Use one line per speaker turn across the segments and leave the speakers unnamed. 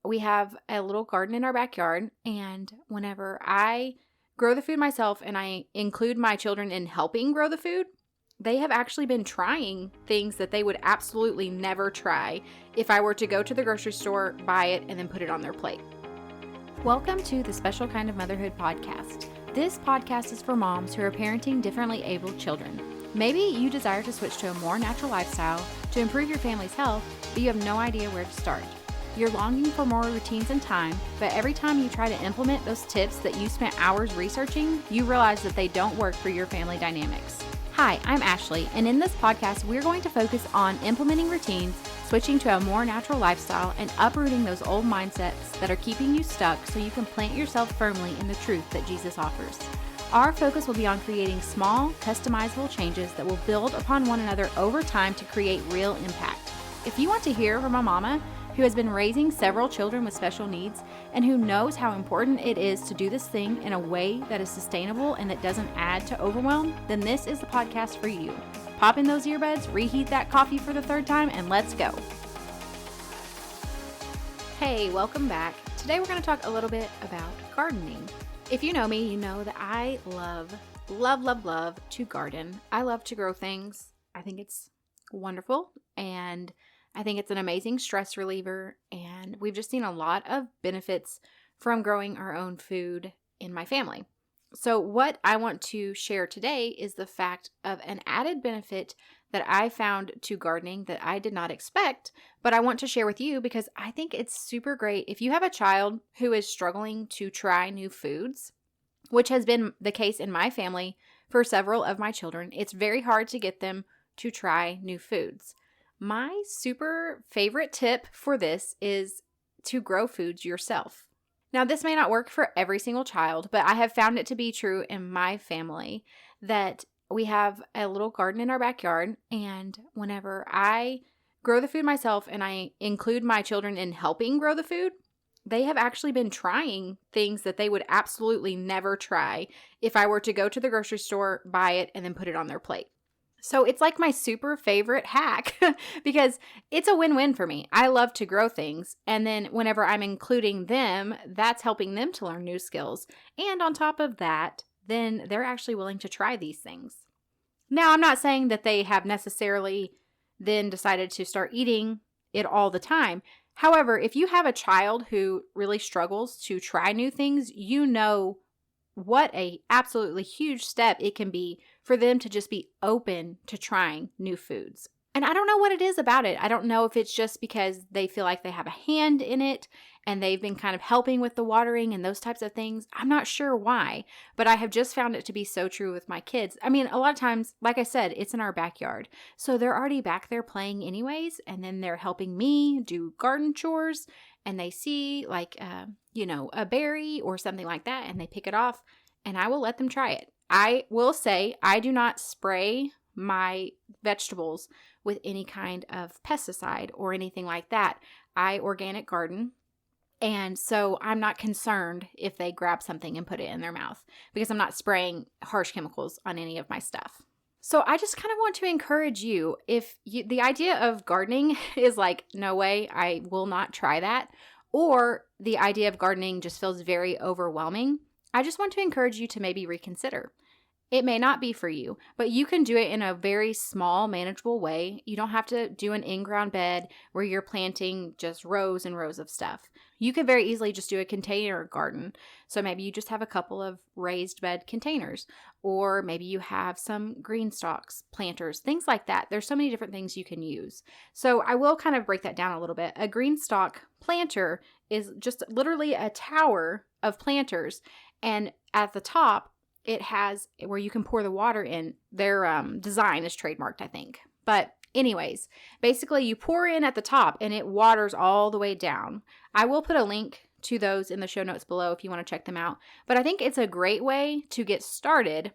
we have a little garden in our backyard, and whenever I grow the food myself and I include my children in helping grow the food, they have actually been trying things that they would absolutely never try if I were to go to the grocery store, buy it, and then put it on their plate. Welcome to the Special Kind of Motherhood podcast. This podcast is for moms who are parenting differently abled children. Maybe you desire to switch to a more natural lifestyle to improve your family's health, but you have no idea where to start. You're longing for more routines and time, but every time you try to implement those tips that you spent hours researching, you realize that they don't work for your family dynamics. Hi, I'm Ashley, and in this podcast, we're going to focus on implementing routines, switching to a more natural lifestyle, and uprooting those old mindsets that are keeping you stuck so you can plant yourself firmly in the truth that Jesus offers. Our focus will be on creating small, customizable changes that will build upon one another over time to create real impact. If you want to hear from a mama who has been raising several children with special needs and who knows how important it is to do this thing in a way that is sustainable and that doesn't add to overwhelm, then this is the podcast for you. Pop in those earbuds, reheat that coffee for the third time, and let's go. Hey, welcome back. Today we're going to talk a little bit about gardening. If you know me, you know that I love to garden. I love to grow things. I think it's wonderful, and I think it's an amazing stress reliever, and we've just seen a lot of benefits from growing our own food in my family. So what I want to share today is the fact of an added benefit that I found to gardening that I did not expect, but I want to share with you because I think it's super great if you have a child who is struggling to try new foods, which has been the case in my family for several of my children. It's very hard to get them to try new foods. My super favorite tip for this is to grow foods yourself. Now, this may not work for every single child, but I have found it to be true in my family that we have a little garden in our backyard, and whenever I grow the food myself and I include my children in helping grow the food, they have actually been trying things that they would absolutely never try if I were to go to the grocery store, buy it, and then put it on their plate. So it's like my super favorite hack because it's a win-win for me. I love to grow things. And then whenever I'm including them, that's helping them to learn new skills. And on top of that, then they're actually willing to try these things. Now, I'm not saying that they have necessarily then decided to start eating it all the time. However, if you have a child who really struggles to try new things, you know what a absolutely huge step it can be for them to just be open to trying new foods. And I don't know what it is about it. I don't know if it's just because they feel like they have a hand in it and they've been kind of helping with the watering and those types of things. I'm not sure why, but I have just found it to be so true with my kids. I mean, a lot of times, like I said, it's in our backyard. So they're already back there playing anyways, and then they're helping me do garden chores, and they see like, a berry or something like that, and they pick it off, and I will let them try it. I will say I do not spray my vegetables with any kind of pesticide or anything like that. I organic garden, and so I'm not concerned if they grab something and put it in their mouth because I'm not spraying harsh chemicals on any of my stuff. So I just kind of want to encourage you, the idea of gardening is like, no way, I will not try that, or the idea of gardening just feels very overwhelming, I just want to encourage you to maybe reconsider. It may not be for you, but you can do it in a very small, manageable way. You don't have to do an in-ground bed where you're planting just rows and rows of stuff. You could very easily just do a container garden. So maybe you just have a couple of raised bed containers, or maybe you have some green stalks, planters, things like that. There's so many different things you can use. So I will kind of break that down a little bit. A green stalk planter is just literally a tower of planters, and at the top, it has where you can pour the water in. Their design is trademarked, I think. But anyways, basically you pour in at the top and it waters all the way down. I will put a link to those in the show notes below if you want to check them out. But I think it's a great way to get started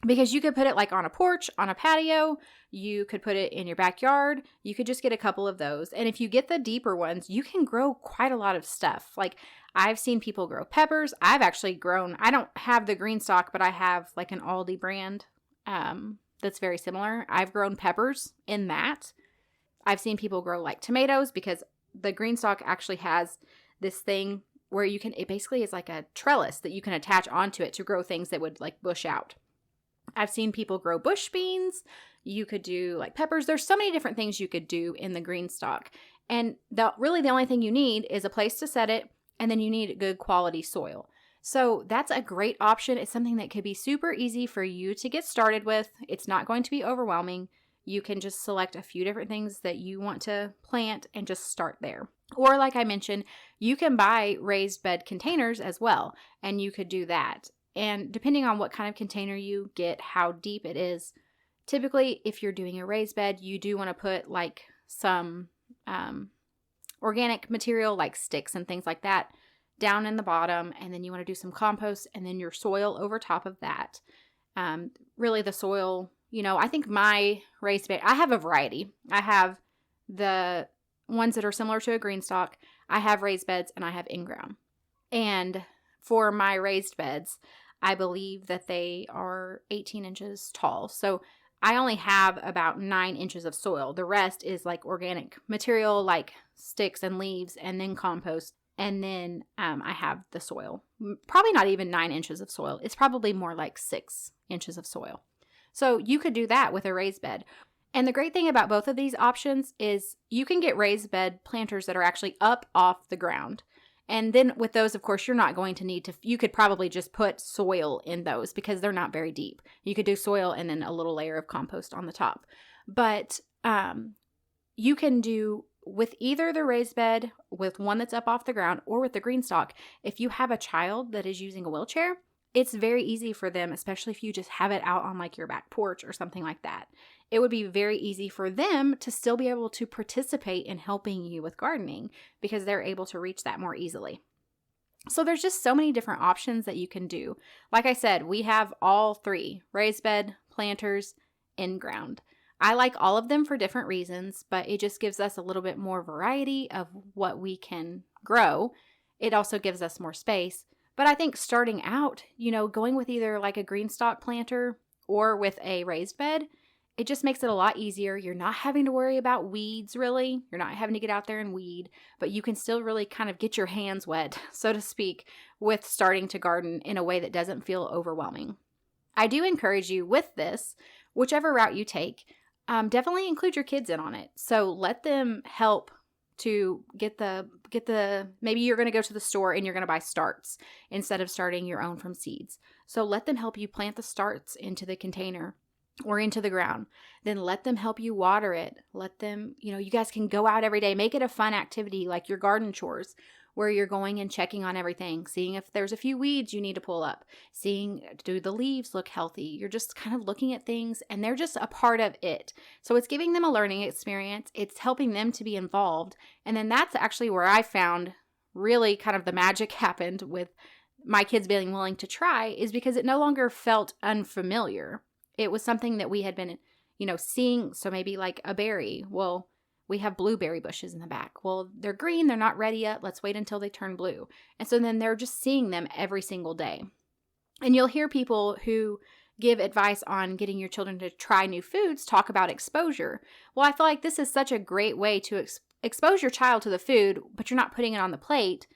because you could put it like on a porch, on a patio. You could put it in your backyard. You could just get a couple of those. And if you get the deeper ones, you can grow quite a lot of stuff. Like I've seen people grow peppers. I've actually grown, I don't have the green stalk, but I have like an Aldi brand that's very similar. I've grown peppers in that. I've seen people grow like tomatoes because the green stalk actually has this thing where it basically is like a trellis that you can attach onto it to grow things that would like bush out. I've seen people grow bush beans. You could do like peppers. There's so many different things you could do in the green stock. And really the only thing you need is a place to set it, and then you need good quality soil. So that's a great option. It's something that could be super easy for you to get started with. It's not going to be overwhelming. You can just select a few different things that you want to plant and just start there. Or like I mentioned, you can buy raised bed containers as well, and you could do that. And depending on what kind of container you get, how deep it is, typically if you're doing a raised bed, you do want to put like some organic material like sticks and things like that down in the bottom, and then you want to do some compost and then your soil over top of that. Really the soil, I think my raised bed, I have a variety. I have the ones that are similar to a green stock. I have raised beds and I have in-ground. And for my raised beds, I believe that they are 18 inches tall. So I only have about 9 inches of soil. The rest is like organic material like sticks and leaves, and then compost. And then I have the soil. Probably not even 9 inches of soil. It's probably more like 6 inches of soil. So you could do that with a raised bed. And the great thing about both of these options is you can get raised bed planters that are actually up off the ground. And then with those, of course, you're not going to need to, you could probably just put soil in those because they're not very deep. You could do soil and then a little layer of compost on the top. But you can do with either the raised bed, with one that's up off the ground, or with the green stock. If you have a child that is using a wheelchair, it's very easy for them, especially if you just have it out on like your back porch or something like that. It would be very easy for them to still be able to participate in helping you with gardening because they're able to reach that more easily. So there's just so many different options that you can do. Like I said, we have all three: raised bed, planters, in-ground. I like all of them for different reasons, but it just gives us a little bit more variety of what we can grow. It also gives us more space. But I think starting out, going with either like a green stock planter or with a raised bed, it just makes it a lot easier. You're not having to worry about weeds, really. You're not having to get out there and weed, but you can still really kind of get your hands wet, so to speak, with starting to garden in a way that doesn't feel overwhelming. I do encourage you with this, whichever route you take, definitely include your kids in on it. So let them help to get the, maybe you're going to go to the store and you're going to buy starts instead of starting your own from seeds. So let them help you plant the starts into the container or into the ground. Then let them help you water it. Let them, you guys can go out every day. Make it a fun activity like your garden chores, where you're going and checking on everything, seeing if there's a few weeds you need to pull up, seeing, do the leaves look healthy? You're just kind of looking at things, and they're just a part of it. So it's giving them a learning experience. It's helping them to be involved. And then that's actually where I found really kind of the magic happened with my kids being willing to try, is because it no longer felt unfamiliar. It was something that we had been, seeing. So maybe like a berry. Well, we have blueberry bushes in the back. Well, they're green. They're not ready yet. Let's wait until they turn blue. And so then they're just seeing them every single day. And you'll hear people who give advice on getting your children to try new foods talk about exposure. Well, I feel like this is such a great way to expose your child to the food, but you're not putting it on the plate.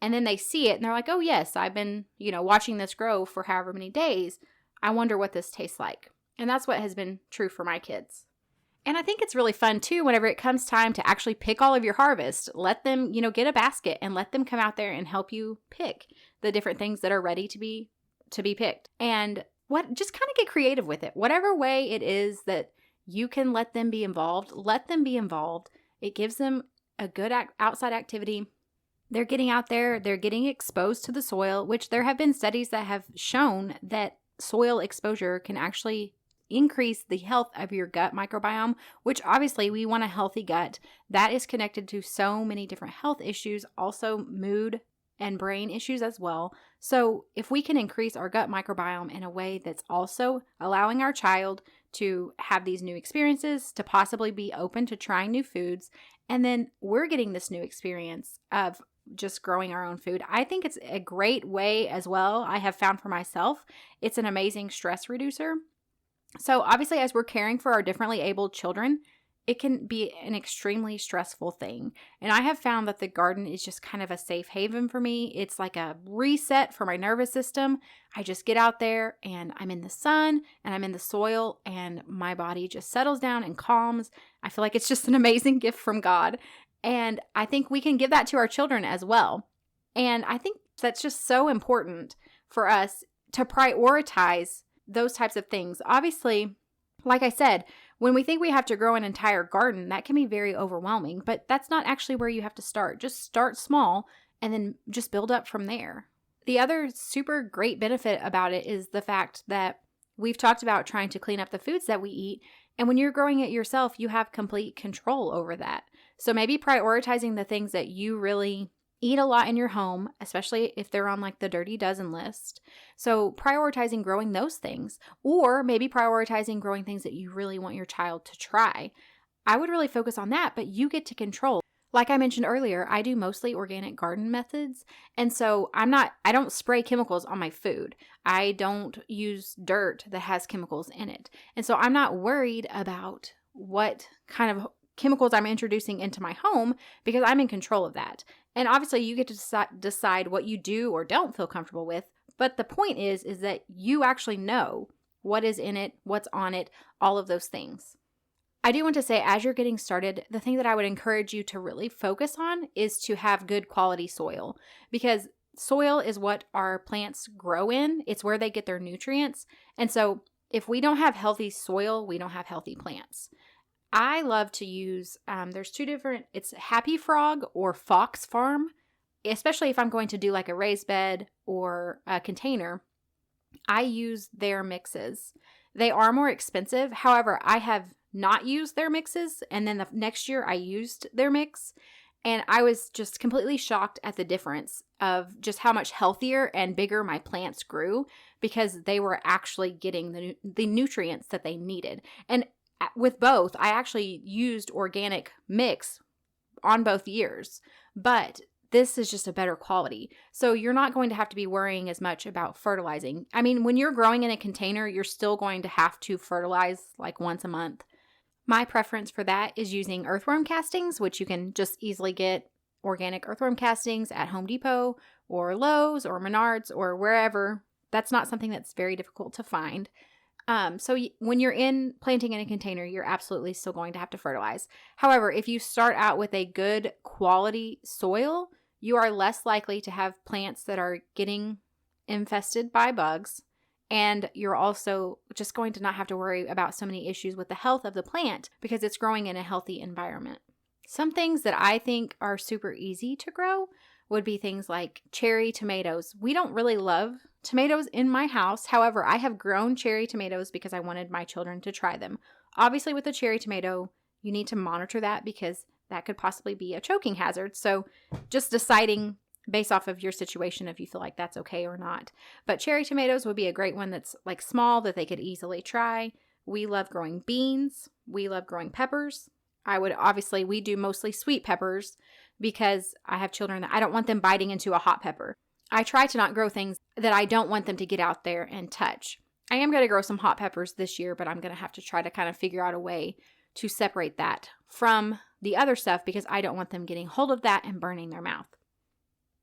And then they see it and they're like, oh yes, I've been, watching this grow for however many days. I wonder what this tastes like. And that's what has been true for my kids. And I think it's really fun too whenever it comes time to actually pick all of your harvest. Let them, get a basket and let them come out there and help you pick the different things that are ready to be picked. And just kind of get creative with it. Whatever way it is that you can let them be involved, let them be involved. It gives them a good outside activity. They're getting out there, they're getting exposed to the soil, which there have been studies that have shown that soil exposure can actually increase the health of your gut microbiome, which obviously we want a healthy gut. That is connected to so many different health issues, also mood and brain issues as well. So if we can increase our gut microbiome in a way that's also allowing our child to have these new experiences, to possibly be open to trying new foods, and then we're getting this new experience of just growing our own food, I think it's a great way as well. I have found for myself, it's an amazing stress reducer. So obviously, as we're caring for our differently abled children, it can be an extremely stressful thing. And I have found that the garden is just kind of a safe haven for me. It's like a reset for my nervous system. I just get out there and I'm in the sun and I'm in the soil and my body just settles down and calms. I feel like it's just an amazing gift from God. And I think we can give that to our children as well. And I think that's just so important for us to prioritize those types of things. Obviously, like I said, when we think we have to grow an entire garden, that can be very overwhelming, but that's not actually where you have to start. Just start small and then just build up from there. The other super great benefit about it is the fact that we've talked about trying to clean up the foods that we eat. And when you're growing it yourself, you have complete control over that. So maybe prioritizing the things that you really eat a lot in your home, especially if they're on like the dirty dozen list. So prioritizing growing those things, or maybe prioritizing growing things that you really want your child to try. I would really focus on that, but you get to control. Like I mentioned earlier, I do mostly organic garden methods. And so I don't spray chemicals on my food. I don't use dirt that has chemicals in it. And so I'm not worried about what kind of chemicals I'm introducing into my home because I'm in control of that. And obviously you get to decide what you do or don't feel comfortable with. But the point is that you actually know what is in it, what's on it, all of those things. I do want to say, as you're getting started, the thing that I would encourage you to really focus on is to have good quality soil, because soil is what our plants grow in. It's where they get their nutrients. And so if we don't have healthy soil, we don't have healthy plants. I love to use, there's two different, it's Happy Frog or Fox Farm, especially if I'm going to do like a raised bed or a container. I use their mixes. They are more expensive. However, I have not used their mixes. And then the next year I used their mix. And I was just completely shocked at the difference of just how much healthier and bigger my plants grew because they were actually getting the nutrients that they needed. And with both, I actually used organic mix on both years, but this is just a better quality. So you're not going to have to be worrying as much about fertilizing. I mean, when you're growing in a container, you're still going to have to fertilize like once a month. My preference for that is using earthworm castings, which you can just easily get organic earthworm castings at Home Depot or Lowe's or Menards or wherever. That's not something that's very difficult to find. So when you're planting in a container, you're absolutely still going to have to fertilize. However, if you start out with a good quality soil, you are less likely to have plants that are getting infested by bugs. And you're also just going to not have to worry about so many issues with the health of the plant because it's growing in a healthy environment. Some things that I think are super easy to grow would be things like cherry tomatoes. We don't really love tomatoes in my house. However, I have grown cherry tomatoes because I wanted my children to try them. Obviously, with a cherry tomato, you need to monitor that because that could possibly be a choking hazard. So just deciding based off of your situation if you feel like that's okay or not. But cherry tomatoes would be a great one that's like small that they could easily try. We love growing beans. We love growing peppers. We do mostly sweet peppers because I have children that I don't want them biting into a hot pepper. I try to not grow things that I don't want them to get out there and touch. I am going to grow some hot peppers this year, but I'm going to have to try to kind of figure out a way to separate that from the other stuff because I don't want them getting hold of that and burning their mouth.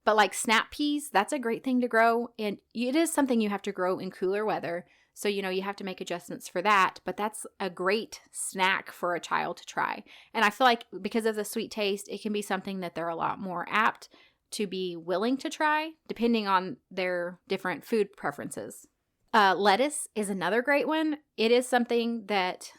But like snap peas, that's a great thing to grow. And it is something you have to grow in cooler weather. So, you have to make adjustments for that. But that's a great snack for a child to try. And I feel like because of the sweet taste, it can be something that they're a lot more apt to be willing to try, depending on their different food preferences. Lettuce is another great one. It is something that,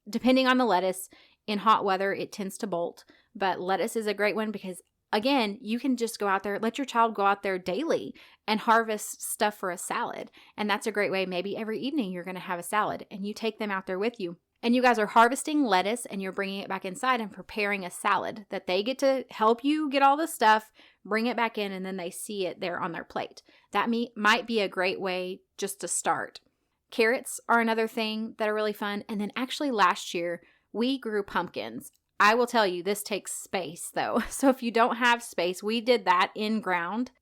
depending on the lettuce, in hot weather, it tends to bolt. But lettuce is a great one because, again, you can just go out there, let your child go out there daily and harvest stuff for a salad. And that's a great way. Maybe every evening you're going to have a salad and you take them out there with you. And you guys are harvesting lettuce and you're bringing it back inside and preparing a salad that they get to help you get all the stuff, bring it back in, and then they see it there on their plate. That might be a great way just to start. Carrots are another thing that are really fun. And then actually last year, we grew pumpkins. I will tell you, this takes space though. So if you don't have space, we did that in ground.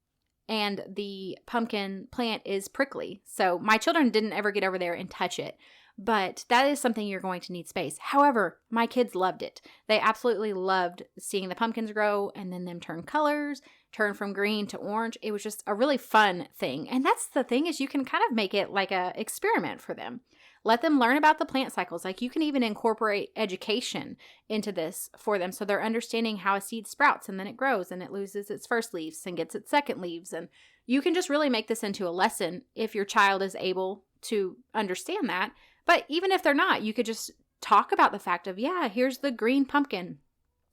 And the pumpkin plant is prickly. So my children didn't ever get over there and touch it. but that is something you're going to need space. However, my kids loved it. They absolutely loved seeing the pumpkins grow and then them turn colors, turn from green to orange. It was just a really fun thing. And that's the thing, is you can kind of make it like a experiment for them. Let them learn about the plant cycles. Like, you can even incorporate education into this for them, so they're understanding how a seed sprouts and then it grows and it loses its first leaves and gets its second leaves. And you can just really make this into a lesson if your child is able to understand that. But even if they're not, you could just talk about the fact of, yeah, here's the green pumpkin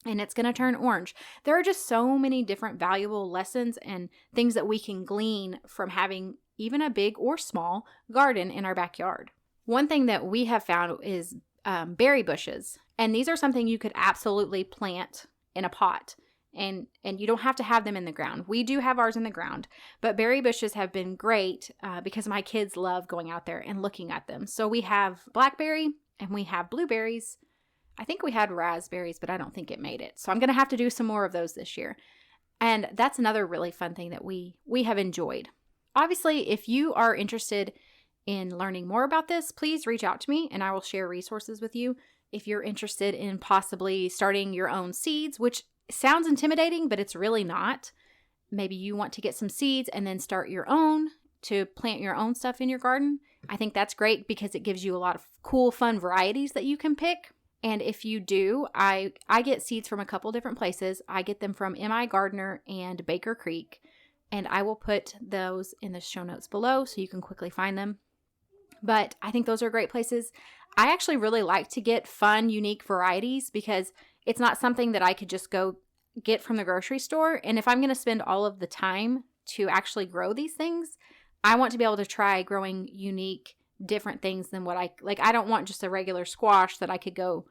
and it's going to turn orange. There are just so many different valuable lessons and things that we can glean from having even a big or small garden in our backyard. One thing that we have found is berry bushes. And these are something you could absolutely plant in a pot. And you don't have to have them in the ground. We do have ours in the ground, but berry bushes have been great because my kids love going out there and looking at them. So we have blackberry and we have blueberries. I think we had raspberries, but I don't think it made it. So I'm going to have to do some more of those this year. And that's another really fun thing that we have enjoyed. Obviously, if you are interested in learning more about this, please reach out to me and I will share resources with you. If you're interested in possibly starting your own seeds, which sounds intimidating, but it's really not. Maybe you want to get some seeds and then start your own to plant your own stuff in your garden. I think that's great because it gives you a lot of cool, fun varieties that you can pick. And if you do, I get seeds from a couple different places. I get them from M.I. Gardner and Baker Creek, and I will put those in the show notes below so you can quickly find them. But I think those are great places. I actually really like to get fun, unique varieties because it's not something that I could just go get from the grocery store. And if I'm going to spend all of the time to actually grow these things, I want to be able to try growing unique, different things than what I don't want just a regular squash that I could go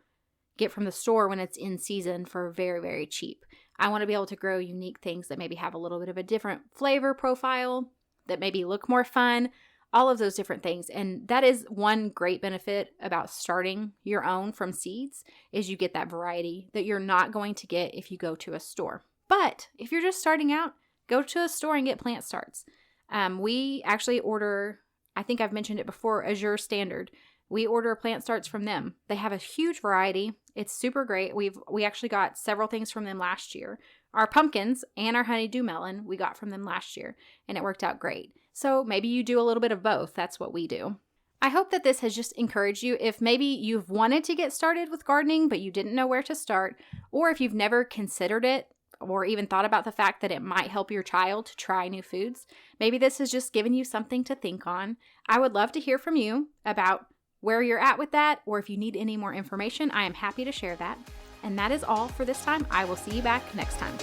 get from the store when it's in season for very, very cheap. I want to be able to grow unique things that maybe have a little bit of a different flavor profile, that maybe look more fun, all of those different things. And that is one great benefit about starting your own from seeds, is you get that variety that you're not going to get if you go to a store. But if you're just starting out, go to a store and get plant starts. We actually order, I think I've mentioned it before, Azure Standard. We order plant starts from them. They have a huge variety. It's super great. We actually got several things from them last year. Our pumpkins and our honeydew melon we got from them last year, and it worked out great. So maybe you do a little bit of both. That's what we do. I hope that this has just encouraged you. If maybe you've wanted to get started with gardening, but you didn't know where to start, or if you've never considered it or even thought about the fact that it might help your child to try new foods, maybe this has just given you something to think on. I would love to hear from you about where you're at with that, or if you need any more information, I am happy to share that. And that is all for this time. I will see you back next time.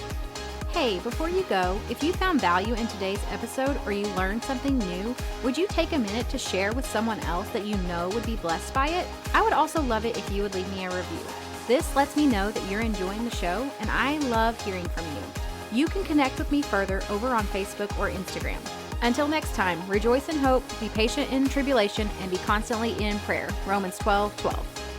Hey, before you go, if you found value in today's episode or you learned something new, would you take a minute to share with someone else that you know would be blessed by it? I would also love it if you would leave me a review. This lets me know that you're enjoying the show, and I love hearing from you. You can connect with me further over on Facebook or Instagram. Until next time, rejoice in hope, be patient in tribulation, and be constantly in prayer. Romans 12:12.